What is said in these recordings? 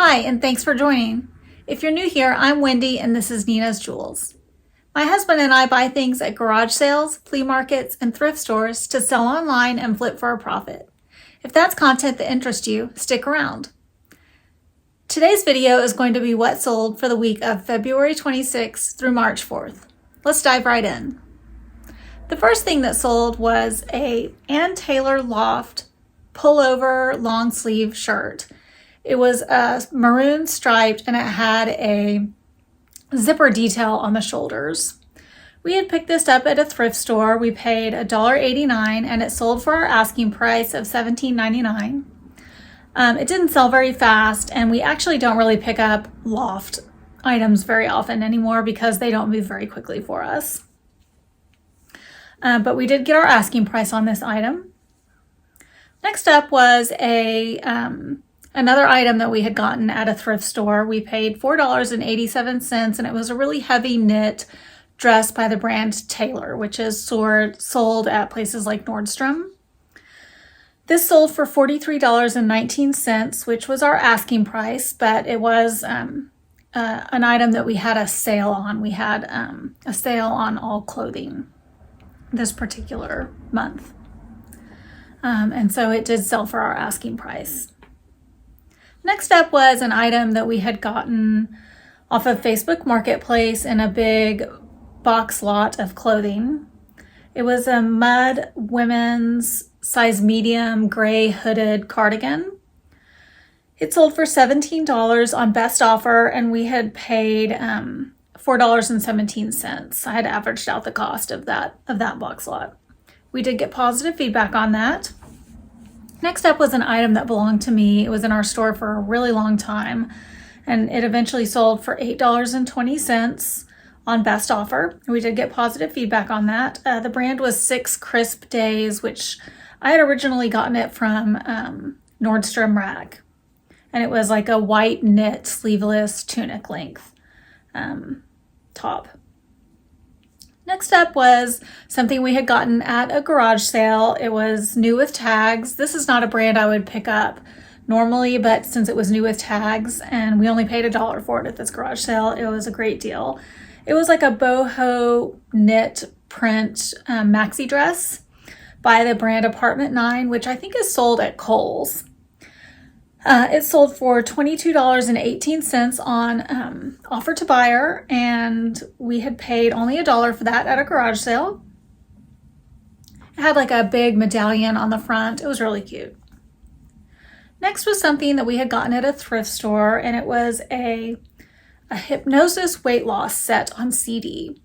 Hi, and thanks for joining. If you're new here, I'm Wendy, and this is Nina's Jewels. My husband and I buy things at garage sales, flea markets, and thrift stores to sell online and flip for a profit. If that's content that interests you, stick around. Today's video is going to be what sold for the week of February 26th through March 4th. Let's dive right in. The first thing that sold was a Taylor Loft pullover long sleeve shirt. It was maroon striped and it had a zipper detail on the shoulders. We had picked this up at a thrift store. We paid $1.89 and it sold for our asking price of $17.99. It didn't sell very fast, and we actually don't really pick up loft items very often anymore because they don't move very quickly for us. But we did get our asking price on this item. Next up was another item that we had gotten at a thrift store. We paid $4.87, and it was a really heavy knit dress by the brand Taylor, which is sold at places like Nordstrom. This sold for $43.19, which was our asking price, but it was an item that we had a sale on. We had a sale on all clothing this particular month. And so it did sell for our asking price. Next up was an item that we had gotten off of Facebook Marketplace in a big box lot of clothing. It was a mud women's size medium gray hooded cardigan. It sold for $17 on best offer, and we had paid $4.17. I had averaged out the cost of that box lot. We did get positive feedback on that. Next up was an item that belonged to me. It was in our store for a really long time, and it eventually sold for $8.20 on best offer. We did get positive feedback on that. The brand was 6 Crisp Days, which I had originally gotten it from Nordstrom Rack, and it was like a white knit sleeveless tunic length top. Next up was something we had gotten at a garage sale. It was new with tags. This is not a brand I would pick up normally, but since it was new with tags and we only paid $1 for it at this garage sale, it was a great deal. It was like a boho knit print maxi dress by the brand Apartment 9, which I think is sold at Kohl's. It sold for $22.18 on offer to buyer, and we had paid only $1 for that at a garage sale. It had like a big medallion on the front. It was really cute. Next was something that we had gotten at a thrift store, and it was a Hypnosis weight loss set on CD.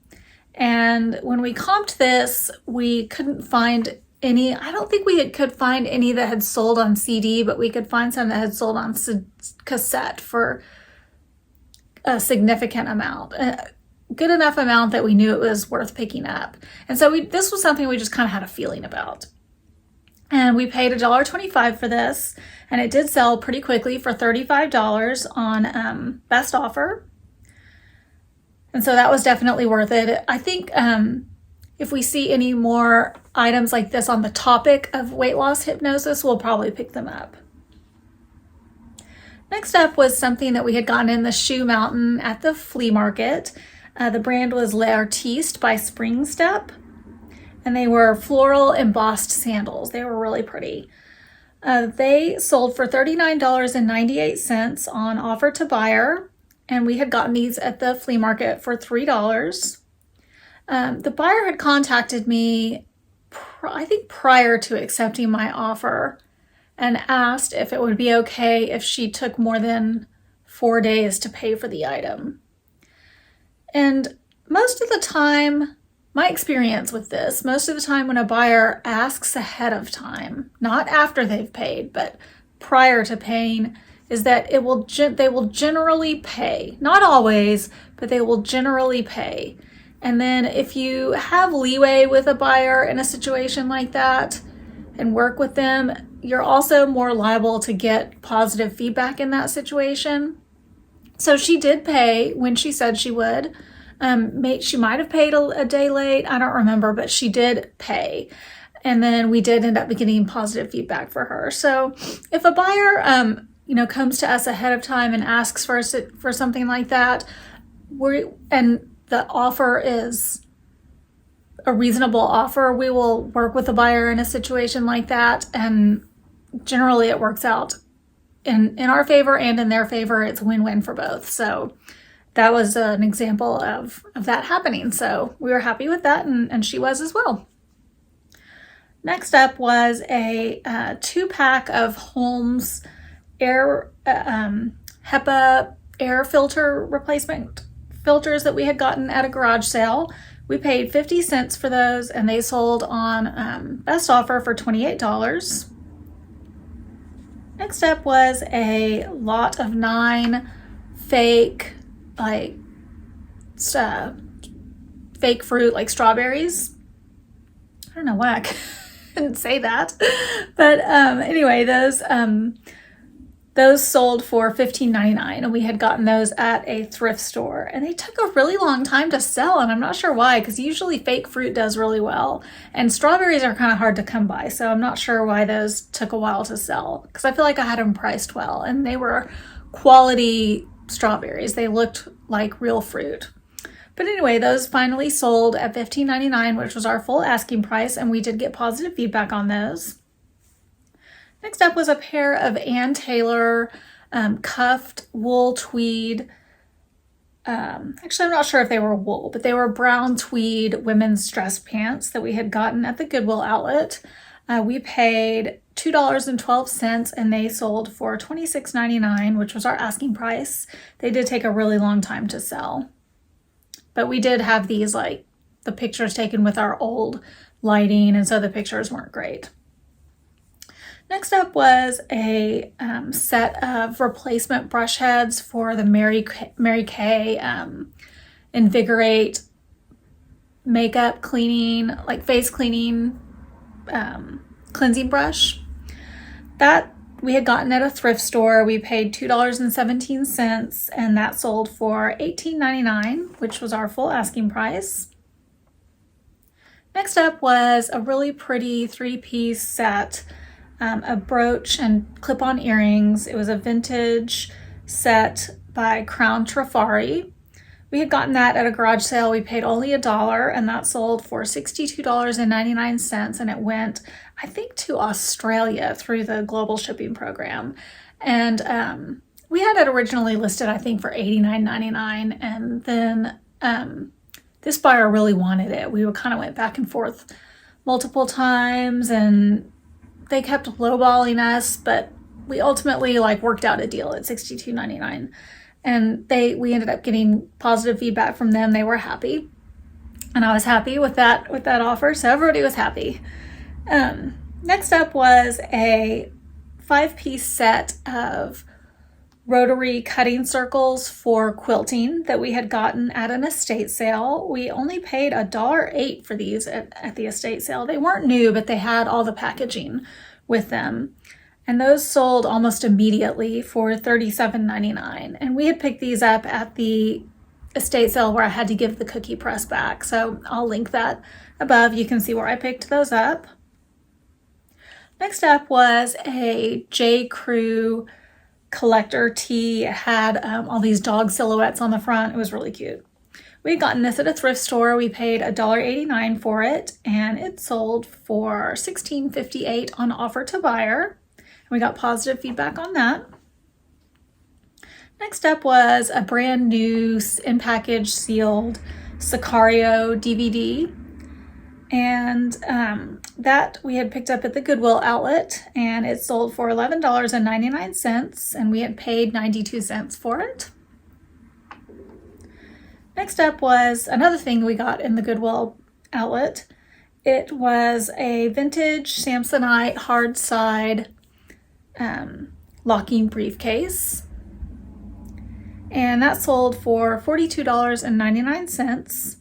And when we comped this, we couldn't find any. I don't think we could find any that had sold on CD, but we could find some that had sold on cassette for a significant amount, a good enough amount that we knew it was worth picking up. And so this was something we just kind of had a feeling about. And we paid $1.25 for this, and it did sell pretty quickly for $35 on best offer. And so that was definitely worth it. I think if we see any more items like this on the topic of weight loss hypnosis, we'll probably pick them up. Next up was something that we had gotten in the shoe mountain at the flea market. The brand was L'Artiste by Spring Step, and they were floral embossed sandals. They were really pretty. They sold for $39.98 on offer to buyer, and we had gotten these at the flea market for $3. The buyer had contacted me, I think prior to accepting my offer, and asked if it would be okay if she took more than 4 days to pay for the item. And most of the time, my experience with this, most of the time when a buyer asks ahead of time, not after they've paid, but prior to paying, is that they will generally pay. Not always, but they will generally pay. And then if you have leeway with a buyer in a situation like that and work with them, you're also more liable to get positive feedback in that situation. So she did pay when she said she would. She might have paid a day late. I don't remember, but she did pay. And then we did end up getting positive feedback for her. So if a buyer comes to us ahead of time and asks for something like that, and the offer is a reasonable offer, we will work with the buyer in a situation like that, and generally it works out in our favor and in their favor. It's win-win for both. So that was an example of that happening. So we were happy with that, and she was as well. Next up was a 2-pack of Holmes Air HEPA air filter replacement filters that we had gotten at a garage sale. We paid 50 cents for those, and they sold on best offer for $28. Next up was a lot of 9 fake, fake fruit, like strawberries. I don't know why I couldn't say that, but anyway, those sold for $15.99, and we had gotten those at a thrift store, and they took a really long time to sell, and I'm not sure why, because usually fake fruit does really well, and strawberries are kind of hard to come by, so I'm not sure why those took a while to sell, because I feel like I had them priced well, and they were quality strawberries. They looked like real fruit. But anyway, those finally sold at $15.99, which was our full asking price, and we did get positive feedback on those. Next up was a pair of Ann Taylor cuffed wool tweed. Actually, I'm not sure if they were wool, but they were brown tweed women's dress pants that we had gotten at the Goodwill outlet. We paid $2.12, and they sold for $26.99, which was our asking price. They did take a really long time to sell. But we did have these, the pictures taken with our old lighting, and so the pictures weren't great. Next up was a set of replacement brush heads for the Mary Kay Invigorate makeup cleaning, face cleaning cleansing brush. That we had gotten at a thrift store. We paid $2.17, and that sold for $18.99, which was our full asking price. Next up was a really pretty 3-piece set, a brooch and clip-on earrings. It was a vintage set by Crown Trafari. We had gotten that at a garage sale. We paid only $1, and that sold for $62.99, and it went, I think, to Australia through the global shipping program. And we had it originally listed, I think, for $89.99, and then this buyer really wanted it. We kind of went back and forth multiple times, and they kept lowballing us, but we ultimately worked out a deal at $62.99. And we ended up getting positive feedback from them. They were happy, and I was happy with that offer. So everybody was happy. Next up was a 5-piece set of Rotary cutting circles for quilting that we had gotten at an estate sale. We only paid $1.08 for these at the estate sale. They weren't new, but they had all the packaging with them. And those sold almost immediately for $37.99. And we had picked these up at the estate sale where I had to give the cookie press back. So I'll link that above. You can see where I picked those up. Next up was a JCrew collector tee. It had all these dog silhouettes on the front. It was really cute. We had gotten this at a thrift store. We paid $1.89 for it, and it sold for $16.58 on offer to buyer. We got positive feedback on that. Next up was a brand new in-package sealed Sicario DVD. And that we had picked up at the Goodwill outlet, and it sold for $11.99, and we had paid 92 cents for it. Next up was another thing we got in the Goodwill outlet. It was a vintage Samsonite hard side locking briefcase, and that sold for $42.99,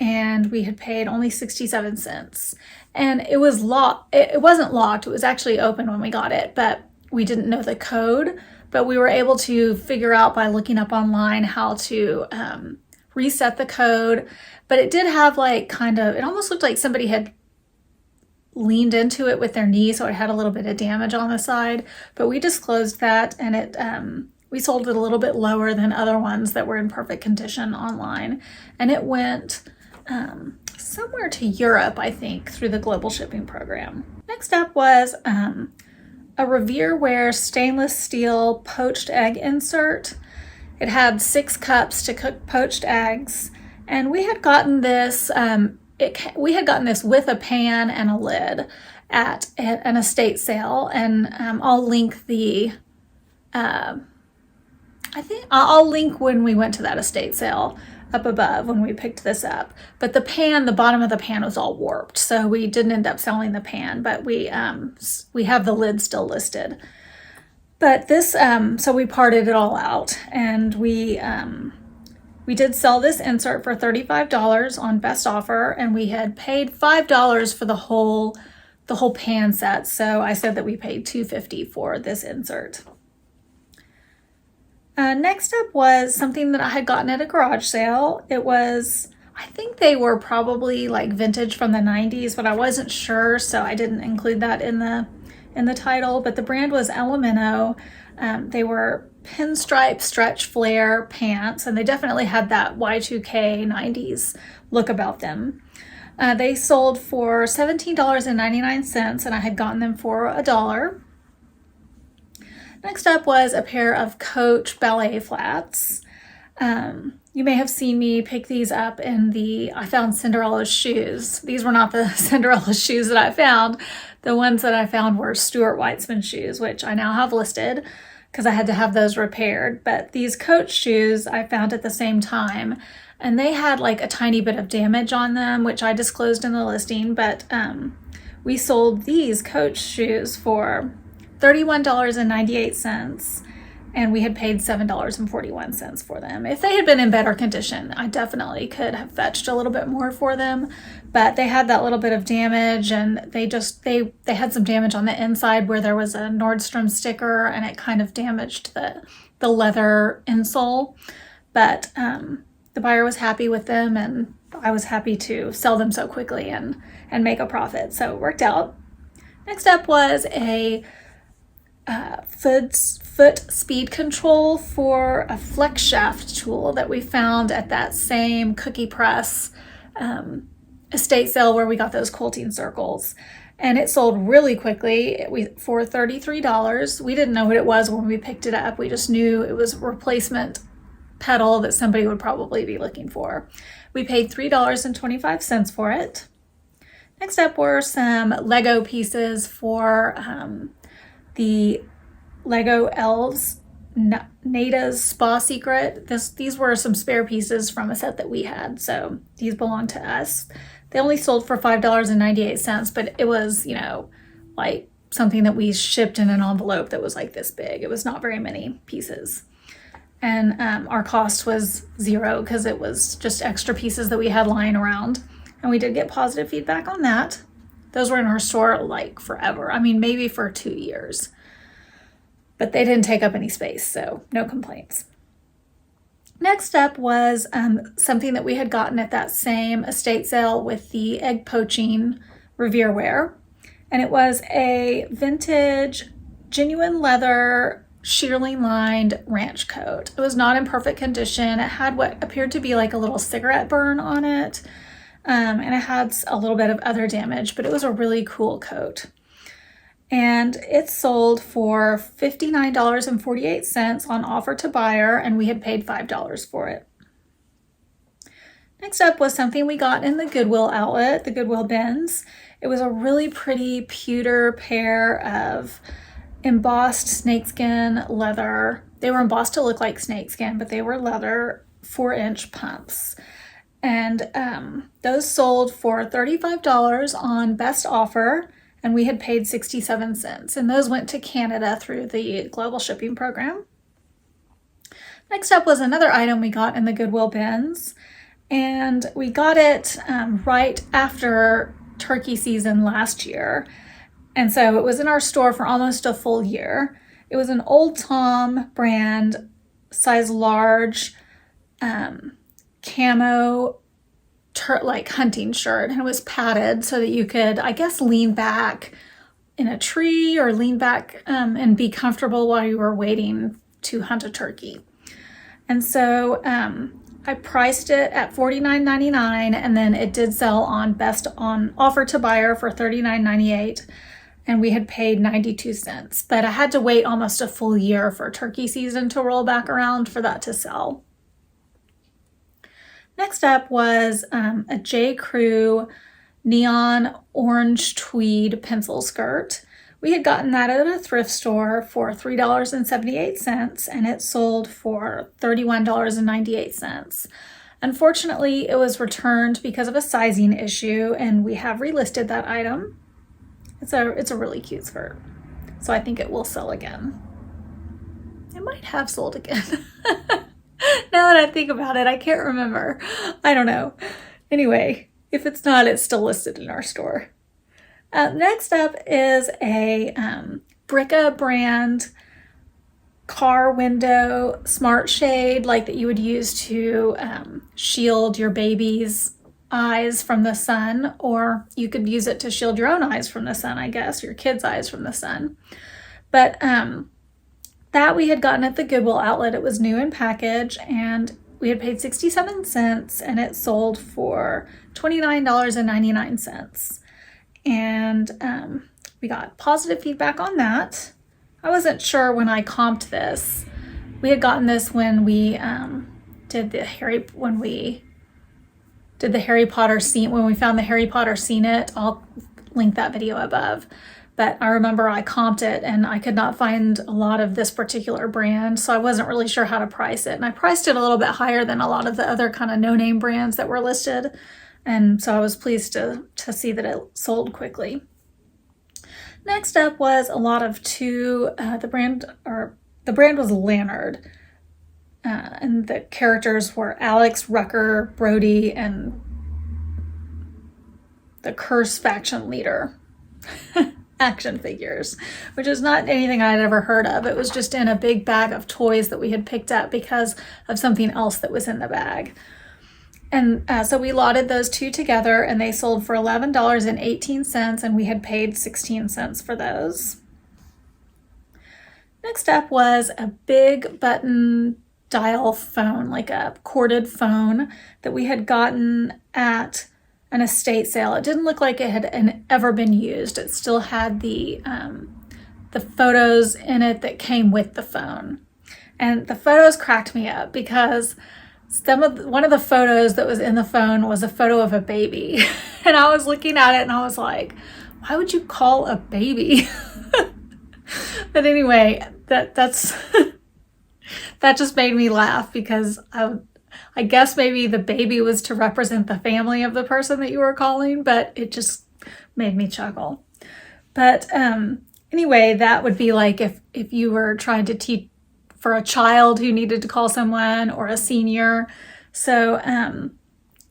and we had paid only 67 cents. And it was locked. It wasn't locked. It was actually open when we got it, but we didn't know the code. But we were able to figure out by looking up online how to reset the code. But it did have it almost looked like somebody had leaned into it with their knee, so it had a little bit of damage on the side, but we disclosed that, and it we sold it a little bit lower than other ones that were in perfect condition online, and it went somewhere to Europe, I think, through the global shipping program. Next up was a Revere Wear stainless steel poached egg insert. It had 6 cups to cook poached eggs, and we had gotten this we had gotten this with a pan and a lid at an estate sale, and I'll link the I think I'll link when we went to that estate sale up above when we picked this up. But the pan, the bottom of the pan was all warped, so we didn't end up selling the pan, but we have the lid still listed. But this, so we parted it all out, and we did sell this insert for $35 on best offer, and we had paid $5 for the whole pan set. So I said that we paid $2.50 for this insert. Next up was something that I had gotten at a garage sale. It was, I think they were probably like vintage from the 90s, but I wasn't sure, so I didn't include that in the title. But the brand was Elemento. They were pinstripe stretch flare pants, and they definitely had that Y2K 90s look about them. They sold for $17.99, and I had gotten them for $1. Next up was a pair of Coach ballet flats. You may have seen me pick these up in I found Cinderella's shoes. These were not the Cinderella shoes that I found. The ones that I found were Stuart Weitzman shoes, which I now have listed because I had to have those repaired. But these Coach shoes I found at the same time, and they had like a tiny bit of damage on them, which I disclosed in the listing. But we sold these Coach shoes for $31.98, and we had paid $7.41 for them. If they had been in better condition, I definitely could have fetched a little bit more for them, but they had that little bit of damage, and they had some damage on the inside where there was a Nordstrom sticker, and it kind of damaged the leather insole. But the buyer was happy with them, and I was happy to sell them so quickly and make a profit, so it worked out. Next up was a foot speed control for a flex shaft tool that we found at that same cookie press estate sale where we got those quilting circles, and it sold really quickly for $33. We didn't know what it was when we picked it up. We just knew it was a replacement pedal that somebody would probably be looking for. We paid $3.25 for it. Next up were some Lego pieces for the Lego Elves Nada's Spa Secret. These were some spare pieces from a set that we had, so these belong to us. They only sold for $5.98, but it was, like something that we shipped in an envelope that was like this big. It was not very many pieces. And our cost was $0 because it was just extra pieces that we had lying around. And we did get positive feedback on that. Those were in our store like forever. I mean, maybe for 2 years. But they didn't take up any space, so no complaints. Next up was something that we had gotten at that same estate sale with the egg poaching Revere Wear. And it was a vintage, genuine leather, shearling lined ranch coat. It was not in perfect condition. It had what appeared to be like a little cigarette burn on it. And it had a little bit of other damage, but it was a really cool coat. And it sold for $59.48 on offer to buyer, and we had paid $5 for it. Next up was something we got in the Goodwill outlet, the Goodwill bins. It was a really pretty pewter pair of embossed snakeskin leather. They were embossed to look like snakeskin, but they were leather 4-inch pumps. And those sold for $35 on best offer, and we had paid 67 cents. And those went to Canada through the global shipping program. Next up was another item we got in the Goodwill bins, and we got it right after turkey season last year. And so it was in our store for almost a full year. It was an Old Tom brand, size large, camo like hunting shirt, and it was padded so that you could, I guess, lean back in a tree or lean back and be comfortable while you were waiting to hunt a turkey. And so I priced it at $49.99, and then it did sell on offer to buyer for $39.98, and we had paid 92 cents. But I had to wait almost a full year for turkey season to roll back around for that to sell. Next up was a JCrew neon orange tweed pencil skirt. We had gotten that at a thrift store for $3.78, and it sold for $31.98. Unfortunately, it was returned because of a sizing issue, and we have relisted that item. It's a really cute skirt, so I think it will sell again. It might have sold again. Now that I think about it, I can't remember. I don't know. Anyway, if it's not, it's still listed in our store. Next up is a Bricka brand car window smart shade, like that you would use to shield your baby's eyes from the sun, or you could use it to shield your own eyes from the sun, I guess, your kids' eyes from the sun. But that we had gotten at the Goodwill outlet. It was new in package, and we had paid 67 cents, and it sold for $29.99. And we got positive feedback on that. I wasn't sure when I comped this. We had gotten this when we did the Harry Potter scene, when we found the Harry Potter scene it. I'll link that video above. But I remember I comped it, and I could not find a lot of this particular brand, so I wasn't really sure how to price it. And I priced it a little bit higher than a lot of the other kind of no-name brands that were listed. And so I was pleased to see that it sold quickly. Next up was a lot of the brand was Lannard. And the characters were Alex, Rucker, Brody, and the Curse faction leader. Action figures, which is not anything I'd ever heard of. It was just in a big bag of toys that we had picked up because of something else that was in the bag. And so we lotted those two together, and they sold for $11.18, and we had paid 16 cents for those. Next up was a big button dial phone, like a corded phone that we had gotten at an estate sale. It didn't look like it had ever been used. It still had the photos in it that came with the phone. And the photos cracked me up because one of the photos that was in the phone was a photo of a baby. And I was looking at it and I was like, why would you call a baby? But anyway, that's that just made me laugh because I guess maybe the baby was to represent the family of the person that you were calling, but it just made me chuckle. But anyway, that would be like if you were trying to teach for a child who needed to call someone or a senior. So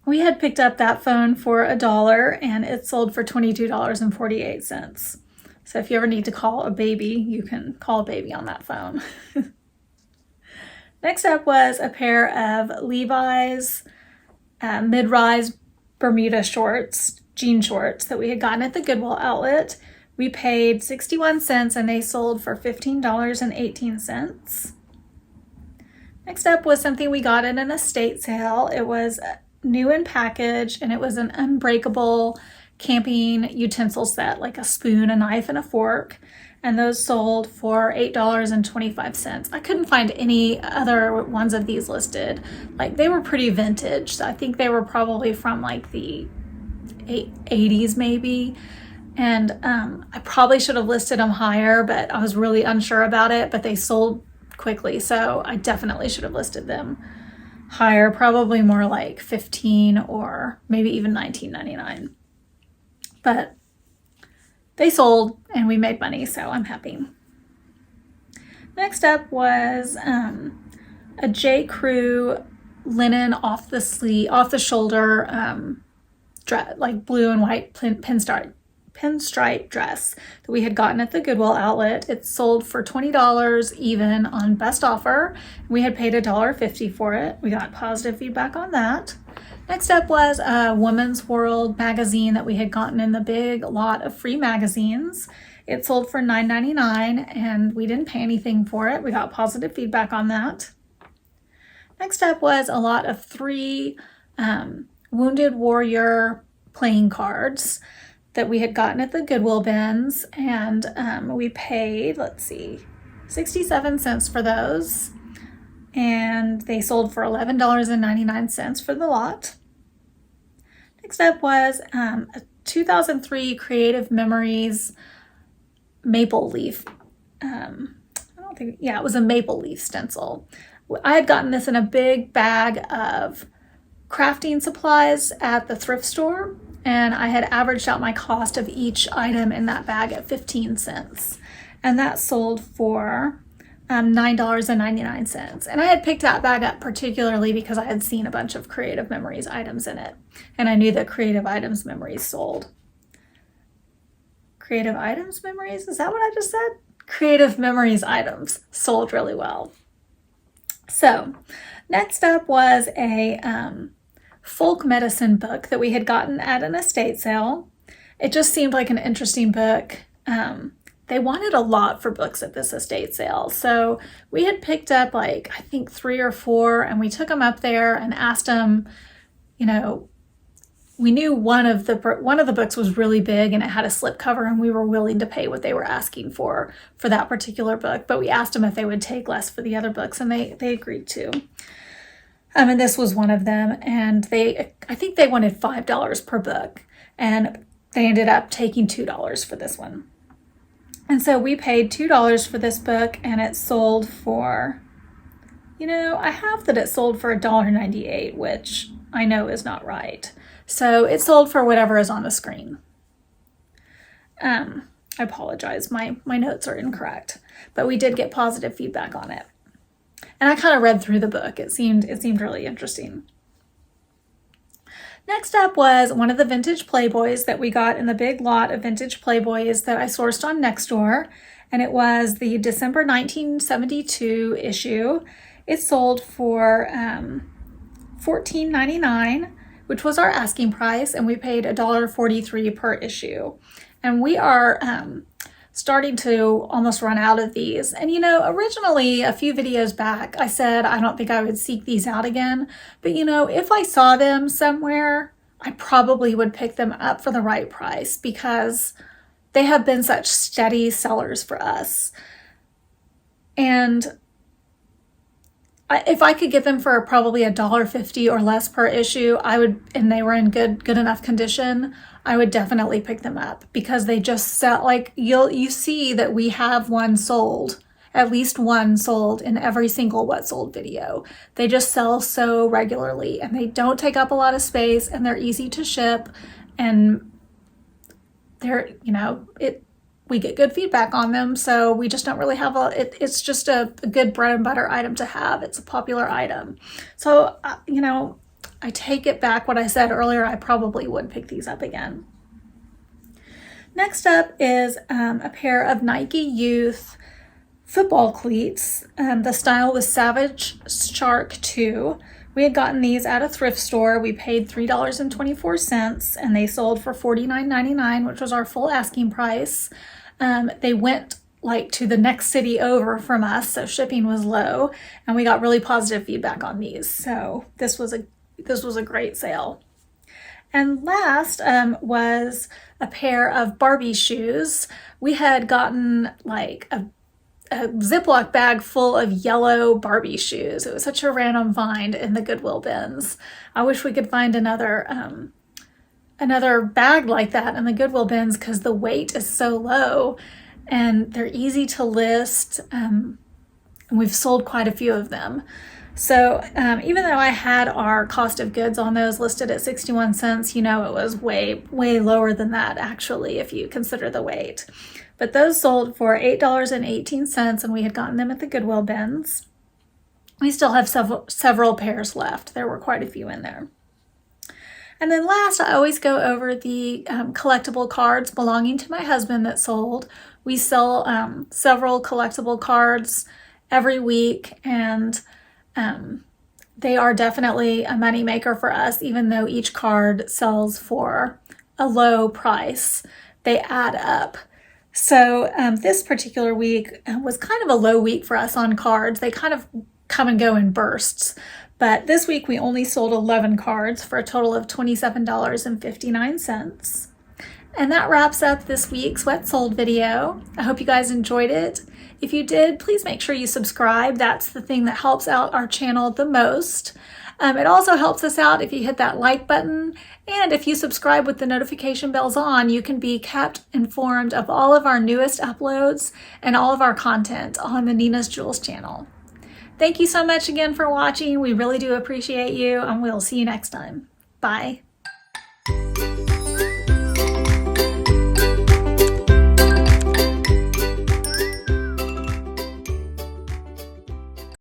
we had picked up that phone for $1, and it sold for $22.48. So if you ever need to call a baby, you can call a baby on that phone. Next up was a pair of Levi's mid-rise Bermuda shorts, jean shorts that we had gotten at the Goodwill outlet. We paid 61 cents, and they sold for $15.18. Next up was something we got at an estate sale. It was new in package, and it was an unbreakable camping utensil set, like a spoon, a knife, and a fork. And those sold for $8.25. I couldn't find any other ones of these listed. Like, they were pretty vintage. I think they were probably from like the 80s maybe. And I probably should have listed them higher, but I was really unsure about it. But they sold quickly, so I definitely should have listed them higher, probably more like $15 or maybe even $19.99. But they sold and we made money, so I'm happy. Next up was a JCrew linen off the shoulder dress, like blue and white pinstripe dress that we had gotten at the Goodwill outlet. It sold for $20 even on best offer. We had paid $1.50 for it. We got positive feedback on that. Next up was a Woman's World magazine that we had gotten in the big lot of free magazines. It sold for $9.99 and we didn't pay anything for it. We got positive feedback on that. Next up was a lot of 3 Wounded Warrior playing cards that we had gotten at the Goodwill bins, and we paid, let's see, 67 cents for those, and they sold for $11.99 for the lot. Next up was a 2003 Creative Memories maple leaf. It was a maple leaf stencil. I had gotten this in a big bag of crafting supplies at the thrift store, and I had averaged out my cost of each item in that bag at 15 cents. And that sold for $9.99. And I had picked that bag up particularly because I had seen a bunch of Creative Memories items in it. And I knew that Creative Items Memories sold. Creative Items Memories? Is that what I just said? Creative Memories items sold really well. So next up was a folk medicine book that we had gotten at an estate sale. It just seemed like an interesting book. They wanted a lot for books at this estate sale. So we had picked up I think 3 or 4, and we took them up there and asked them, we knew one of the books was really big and it had a slipcover, and we were willing to pay what they were asking for that particular book. But we asked them if they would take less for the other books, and they agreed to. And this was one of them, and I think they wanted $5 per book, and they ended up taking $2 for this one. And so we paid $2 for this book, and it sold for, I have that it sold for $1.98, which I know is not right. So it sold for whatever is on the screen. I apologize, my notes are incorrect, but we did get positive feedback on it. And I kind of read through the book. It seemed really interesting. Next up was one of the vintage Playboys that we got in the big lot of vintage Playboys that I sourced on Nextdoor, and it was the December 1972 issue. It sold for $14.99, which was our asking price, and we paid $1.43 per issue. And we are starting to almost run out of these. And originally a few videos back, I said I don't think I would seek these out again. But if I saw them somewhere, I probably would pick them up for the right price because they have been such steady sellers for us. And if I could get them for probably $1.50 or less per issue, I would, and they were in good enough condition, I would definitely pick them up because they just sell. You see that we have one sold, at least one sold in every single What Sold video. They just sell so regularly, and they don't take up a lot of space, and they're easy to ship, and they're, we get good feedback on them, so we just don't really have it's just a good bread and butter item to have. It's a popular item. So, I take it back what I said earlier. I probably would pick these up again. Next up is a pair of Nike Youth football cleats. The style was Savage Shark 2. We had gotten these at a thrift store. We paid $3.24, and they sold for $49.99, which was our full asking price. They went to the next city over from us, so shipping was low, and we got really positive feedback on these. So this was a great sale. And last was a pair of Barbie shoes. We had gotten a Ziploc bag full of yellow Barbie shoes. It was such a random find in the Goodwill bins. I wish we could find another bag like that in the Goodwill bins because the weight is so low and they're easy to list. And we've sold quite a few of them. So even though I had our cost of goods on those listed at 61 cents, it was way, way lower than that actually if you consider the weight. But those sold for $8.18, and we had gotten them at the Goodwill bins. We still have several pairs left. There were quite a few in there. And then last, I always go over the collectible cards belonging to my husband that sold. We sell several collectible cards every week, and they are definitely a moneymaker for us, even though each card sells for a low price. They add up. So this particular week was kind of a low week for us on cards. They kind of come and go in bursts. But this week we only sold 11 cards for a total of $27.59. And that wraps up this week's What Sold video. I hope you guys enjoyed it. If you did, please make sure you subscribe. That's the thing that helps out our channel the most. It also helps us out if you hit that like button. And if you subscribe with the notification bells on, you can be kept informed of all of our newest uploads and all of our content on the Nina's Jewels channel. Thank you so much again for watching. We really do appreciate you, and we'll see you next time. Bye.